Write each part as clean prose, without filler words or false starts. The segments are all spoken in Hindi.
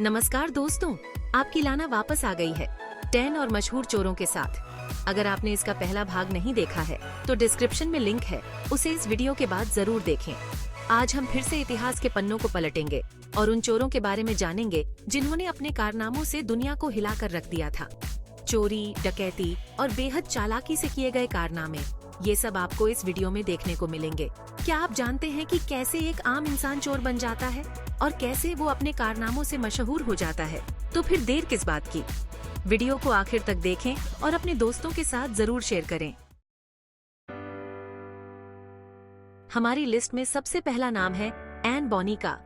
नमस्कार दोस्तों, आपकी लाना वापस आ गई है 10 और मशहूर चोरों के साथ। अगर आपने इसका पहला भाग नहीं देखा है तो डिस्क्रिप्शन में लिंक है, उसे इस वीडियो के बाद जरूर देखें। आज हम फिर से इतिहास के पन्नों को पलटेंगे और उन चोरों के बारे में जानेंगे जिन्होंने अपने कारनामों से दुनिया को हिला कर रख दिया था। चोरी, डकैती और बेहद चालाकी से किए गए कारनामे, ये सब आपको इस वीडियो में देखने को मिलेंगे। क्या आप जानते हैं कि कैसे एक आम इंसान चोर बन जाता है और कैसे वो अपने कारनामों से मशहूर हो जाता है? तो फिर देर किस बात की, वीडियो को आखिर तक देखें और अपने दोस्तों के साथ जरूर शेयर करें। हमारी लिस्ट में सबसे पहला नाम है एन बोनी का,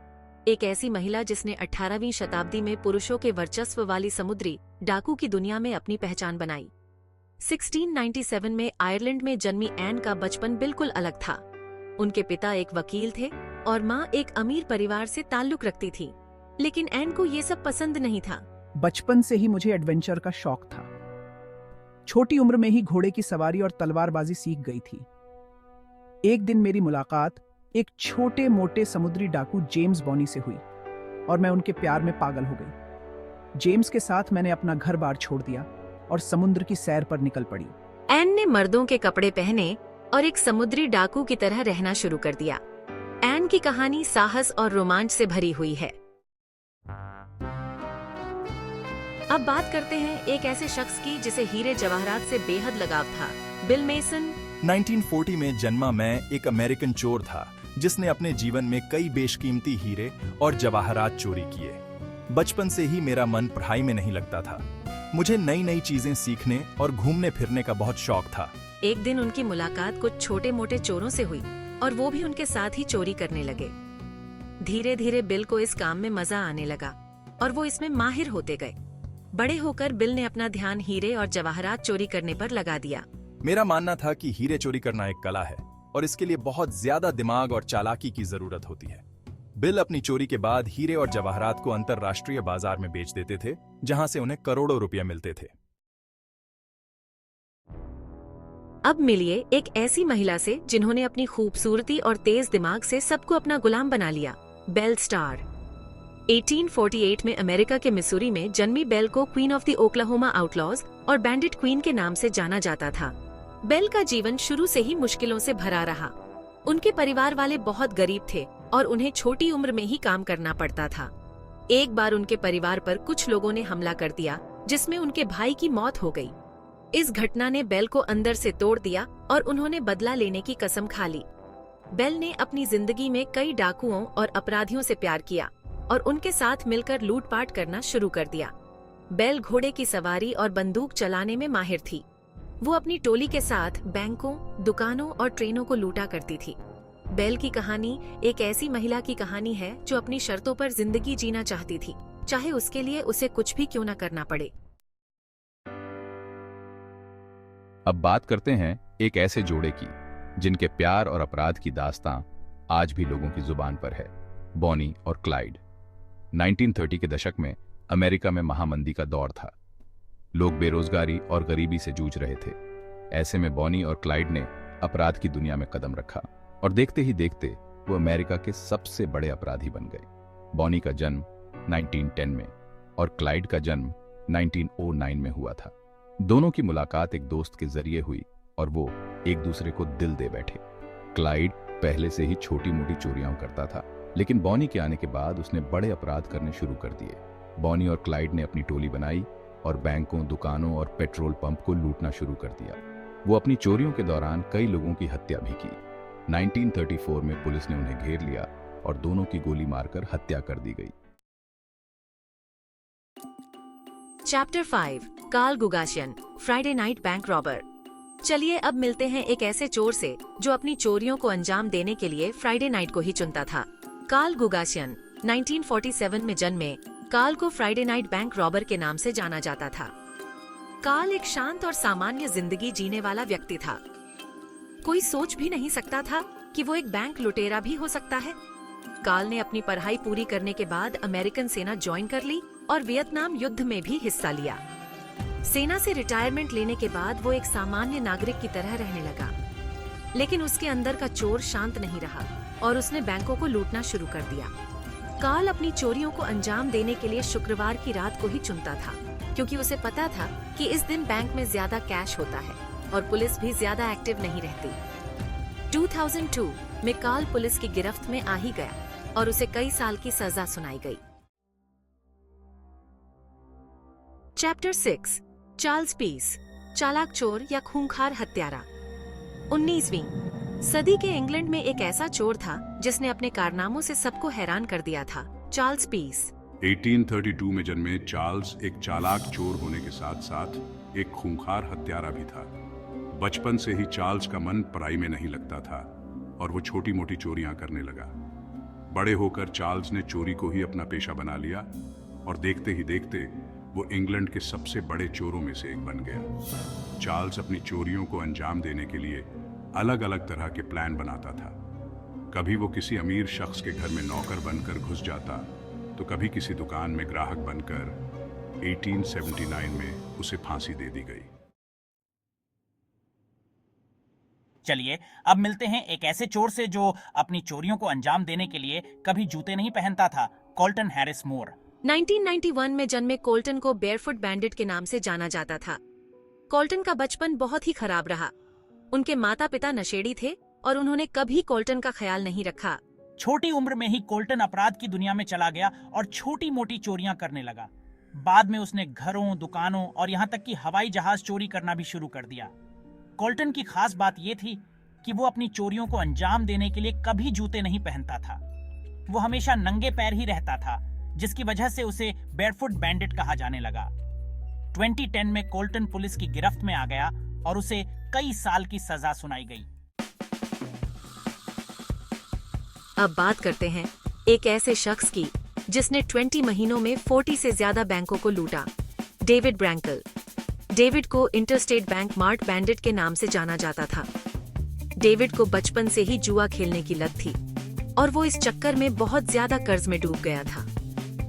एक ऐसी महिला जिसने 18वीं शताब्दी में पुरुषों के वर्चस्व वाली समुद्री डाकू की दुनिया में अपनी पहचान बनाई। 1697 में आयरलैंड में जन्मी एन का बचपन बिल्कुल अलग था। उनके पिता एक वकील थे और माँ एक अमीर परिवार से ताल्लुक रखती थी, लेकिन एन को ये सब पसंद नहीं था। बचपन से ही मुझे एडवेंचर का शौक था। छोटी उम्र में ही घोड़े की सवारी और तलवारबाजी सीख गई थी। एक दिन मेरी मुलाकात एक छोटे मोटे समुद्री डाकू जेम्स बॉनी से हुई और मैं उनके प्यार में पागल हो गई। जेम्स के साथ मैंने अपना घर बार छोड़ दिया और समुद्र की सैर पर निकल पड़ी। एन ने मर्दों के कपड़े पहने और एक समुद्री डाकू की तरह रहना शुरू कर दिया। एन की कहानी साहस और रोमांच से भरी हुई है। अब बात करते हैं एक ऐसे शख्स की जिसे हीरे जवाहरात से बेहद लगाव था, बिल मेसन। 1940 में जन्मा मैं एक अमेरिकन चोर था जिसने अपने जीवन में कई बेशकीमती हीरे और जवाहरात चोरी किए। बचपन से ही मेरा मन पढ़ाई में नहीं लगता था। मुझे नई नई चीजें सीखने और घूमने फिरने का बहुत शौक था। एक दिन उनकी मुलाकात कुछ छोटे मोटे चोरों से हुई और वो भी उनके साथ ही चोरी करने लगे। धीरे धीरे बिल को इस काम में मजा आने लगा और वो इसमें माहिर होते गए। बड़े होकर बिल ने अपना ध्यान हीरे और जवाहरात चोरी करने पर लगा दिया। मेरा मानना था कि हीरे चोरी करना एक कला है और इसके लिए बहुत ज्यादा दिमाग और चालाकी की जरूरत होती है। बिल अपनी चोरी के बाद हीरे और जवाहरात को अंतरराष्ट्रीय बाजार में बेच देते थे, जहां से उन्हें करोड़ों रुपए मिलते थे। अब मिलिए एक ऐसी महिला से जिन्होंने अपनी खूबसूरती और तेज दिमाग से सबको अपना गुलाम बना लिया, बेल स्टार। 1848 में अमेरिका के मिसूरी में जन्मी बेल को queen of the Oklahoma outlaws और बैंडिट क्वीन के नाम से जाना जाता था। बेल का जीवन शुरू से ही मुश्किलों से भरा रहा। उनके परिवार वाले बहुत गरीब थे और उन्हें छोटी उम्र में ही काम करना पड़ता था। एक बार उनके परिवार पर कुछ लोगों ने हमला कर दिया, जिसमें उनके भाई की मौत हो गई। इस घटना ने बेल को अंदर से तोड़ दिया और उन्होंने बदला लेने की कसम खा ली। बेल ने अपनी जिंदगी में कई डाकुओं और अपराधियों से प्यार किया और उनके साथ मिलकर लूटपाट करना शुरू कर दिया। बेल घोड़े की सवारी और बंदूक चलाने में माहिर थी। वो अपनी टोली के साथ बैंकों, दुकानों और ट्रेनों को लूटा करती थी। बेल की कहानी एक ऐसी महिला की कहानी है जो अपनी शर्तों पर जिंदगी जीना चाहती थी, चाहे उसके लिए उसे कुछ भी क्यों न करना पड़े। अब बात करते हैं एक ऐसे जोड़े की जिनके प्यार और अपराध की दास्तां आज भी लोगों की जुबान पर है, बॉनी और क्लाइड। 1930 के दशक में अमेरिका में महामंदी का दौर था। लोग बेरोजगारी और गरीबी से जूझ रहे थे। ऐसे में बॉनी और क्लाइड ने अपराध की दुनिया में कदम रखा और देखते ही देखते वो अमेरिका के सबसे बड़े अपराधी बन गए। बॉनी का जन्म 1910 में और क्लाइड का जन्म 1909 में हुआ था। दोनों की मुलाकात एक दोस्त के जरिए हुई और वो एक दूसरे को दिल दे बैठे। क्लाइड पहले से ही छोटी मोटी चोरियां करता था, लेकिन बॉनी के आने के बाद उसने बड़े अपराध करने शुरू कर दिए। बॉनी और क्लाइड ने अपनी टोली बनाई और बैंकों, दुकानों और पेट्रोल पंप को लूटना शुरू कर दिया। वो अपनी चोरियों के दौरान कई लोगों की हत्या भी की। 1934 में पुलिस ने उन्हें घेर लिया और दोनों की गोली मारकर हत्या कर दी गई। Chapter 5, Karl Gugashian, Friday night bank robber. चलिए अब मिलते हैं एक ऐसे चोर से जो अपनी चोरियों को अंजाम देने के लिए फ्राइडे नाइट को ही चुनता था। कार्ल गुगाशियन 1947 में जन्मे। कार्ल को फ्राइडे नाइट बैंक रॉबर के नाम से जाना जाता था। कार्ल एक शांत और सामान्य जिंदगी जीने वाला व्यक्ति था। कोई सोच भी नहीं सकता था कि वो एक बैंक लुटेरा भी हो सकता है। कार्ल ने अपनी पढ़ाई पूरी करने के बाद अमेरिकन सेना ज्वाइन कर ली और वियतनाम युद्ध में भी हिस्सा लिया। सेना से रिटायरमेंट लेने के बाद वो एक सामान्य नागरिक की तरह रहने लगा, लेकिन उसके अंदर का चोर शांत नहीं रहा और उसने बैंकों को लूटना शुरू कर दिया। कार्ल अपनी चोरियों को अंजाम देने के लिए शुक्रवार की रात को ही चुनता था, क्योंकि उसे पता था कि इस दिन बैंक में ज्यादा कैश होता है और पुलिस भी ज्यादा एक्टिव नहीं रहती। 2002 में कार्ल पुलिस की गिरफ्त में आ ही गया और उसे कई साल की सजा सुनाई गई। चैप्टर 6, चार्ल्स पीस, चालाक चोर या खूंखार हत्यारा। 19वीं सदी के इंग्लैंड में एक ऐसा चोर था जिसने अपने कारनामों से सबको हैरान कर दिया था, चार्ल्स पीस। 1832 में जन्मे चार्ल्स एक चालाक चोर होने के साथ साथ एक खूंखार हत्यारा भी था। बचपन से ही चार्ल्स का मन पढ़ाई में नहीं लगता था और वो छोटी मोटी चोरियां करने लगा। बड़े होकर चार्ल्स ने चोरी को ही अपना पेशा बना लिया और देखते ही देखते वो इंग्लैंड के सबसे बड़े चोरों में से एक बन गया। चार्ल्स अपनी चोरियों को अंजाम देने के लिए अलग अलग तरह के प्लान बनाता था। कभी वो किसी अमीर शख्स के घर में नौकर बनकर घुस जाता, तो कभी किसी दुकान में ग्राहक बनकर 1879 में उसे फांसी दे दी गई। चलिए अब मिलते हैं एक ऐसे चोर से जो अपनी चोरियों को अंजाम देने के लिए कभी जूते नहीं पहनता था, कोल्टन हैरिस मोर। 1991 में जन्मे कोल्टन को बेयरफुट बैंडिट के नाम से जाना जाता था। कोल्टन का बचपन बहुत ही खराब रहा। उनके माता पिता नशेड़ी थे और उन्होंने कभी कोल्टन का ख्याल नहीं रखा। छोटी उम्र में ही कोल्टन अपराध की दुनिया में चला गया और छोटी मोटी चोरियां करने लगा। बाद में उसने घरों, दुकानों और यहाँ तक कि हवाई जहाज चोरी करना भी शुरू कर दिया। कोल्टन की खास बात यह थी कि वो अपनी चोरियों को अंजाम देने के लिए कभी जूते नहीं पहनता था। वो हमेशा नंगे पैर ही रहता था, जिसकी वजह से उसे बेयरफुट बैंडिट कहा जाने लगा। 2010 में कोल्टन पुलिस की गिरफ्त में आ गया और उसे कई साल की सजा सुनाई गई। अब बात करते हैं एक ऐसे शख्स की जिसने 20 महीनों में 40 से ज्यादा बैंकों को लूटा, डेविड ब्रैंकल। डेविड को इंटरस्टेट बैंक मार्ट बैंडिट के नाम से जाना जाता था। डेविड को बचपन से ही जुआ खेलने की लत थी और वो इस चक्कर में बहुत ज्यादा कर्ज में डूब गया था।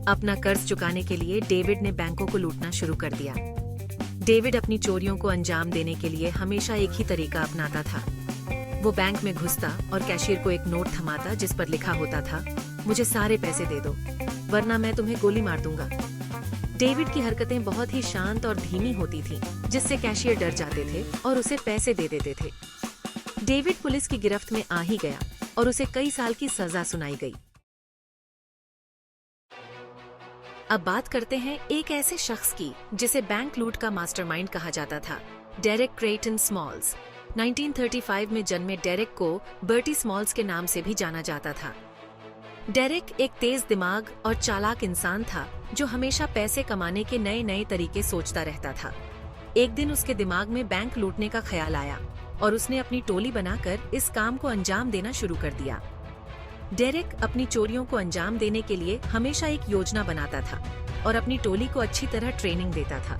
अपना कर्ज चुकाने के लिए डेविड ने बैंकों को लूटना शुरू कर दिया। डेविड अपनी चोरियों को अंजाम देने के लिए हमेशा एक ही तरीका अपनाता था। वो बैंक में घुसता और कैशियर को एक नोट थमाता जिस पर लिखा होता था, मुझे सारे पैसे दे दो वरना मैं तुम्हें गोली मार दूंगा। डेविड की हरकतें बहुत ही शांत और धीमी होती थीं, जिससे कैशियर डर जाते थे और उसे पैसे दे देते थे। डेविड पुलिस की गिरफ्त में आ ही गया और उसे कई साल की सजा सुनाई गई। अब बात करते हैं एक ऐसे शख्स की जिसे बैंक लूट का मास्टरमाइंड कहा जाता था, डेरेक क्रेटन स्मॉल्स। 1935 में जन्मे डेरेक को बर्टी स्मॉल्स के नाम से भी जाना जाता था। डेरेक एक तेज दिमाग और चालाक इंसान था जो हमेशा पैसे कमाने के नए नए तरीके सोचता रहता था। एक दिन उसके दिमाग में बैंक लूटने का ख्याल आया और उसने अपनी टोली बनाकर इस काम को अंजाम देना शुरू कर दिया। डेरेक अपनी चोरियों को अंजाम देने के लिए हमेशा एक योजना बनाता था और अपनी टोली को अच्छी तरह ट्रेनिंग देता था।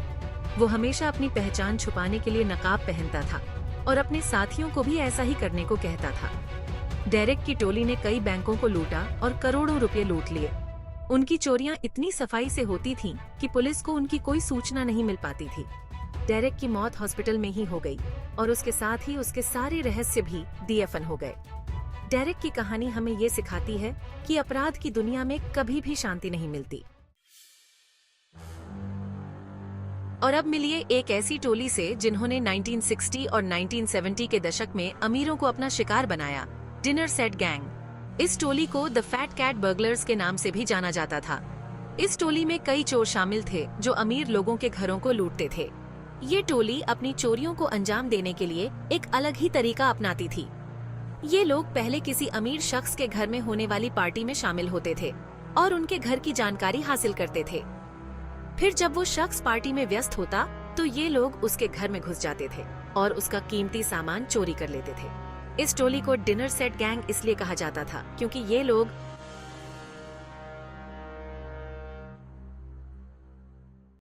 वो हमेशा अपनी पहचान छुपाने के लिए नकाब पहनता था और अपने साथियों को भी ऐसा ही करने को कहता था। डेरेक की टोली ने कई बैंकों को लूटा और करोड़ों रुपए लूट लिए। उनकी चोरियां इतनी सफाई से होती थीं कि पुलिस को उनकी कोई सूचना नहीं मिल पाती थी। डेरेक की मौत हॉस्पिटल में ही हो गई और उसके साथ ही उसके सारे रहस्य भी दफन हो गए। डेरेक की कहानी हमें ये सिखाती है कि अपराध की दुनिया में कभी भी शांति नहीं मिलती। और अब मिलिए एक ऐसी टोली से जिन्होंने 1960 और 1970 के दशक में अमीरों को अपना शिकार बनाया, डिनर सेट गैंग। इस टोली को द फैट कैट बर्गलर्स के नाम से भी जाना जाता था। इस टोली में कई चोर शामिल थे जो अमीर लोगों के घरों को लूटते थे। ये टोली अपनी चोरियों को अंजाम देने के लिए एक अलग ही तरीका अपनाती थी। ये लोग पहले किसी अमीर शख्स के घर में होने वाली पार्टी में शामिल होते थे और उनके घर की जानकारी हासिल करते थे। फिर जब वो शख्स पार्टी में व्यस्त होता तो ये लोग उसके घर में घुस जाते थे और उसका कीमती सामान चोरी कर लेते थे। इस टोली को डिनर सेट गैंग इसलिए कहा जाता था क्योंकि ये लोग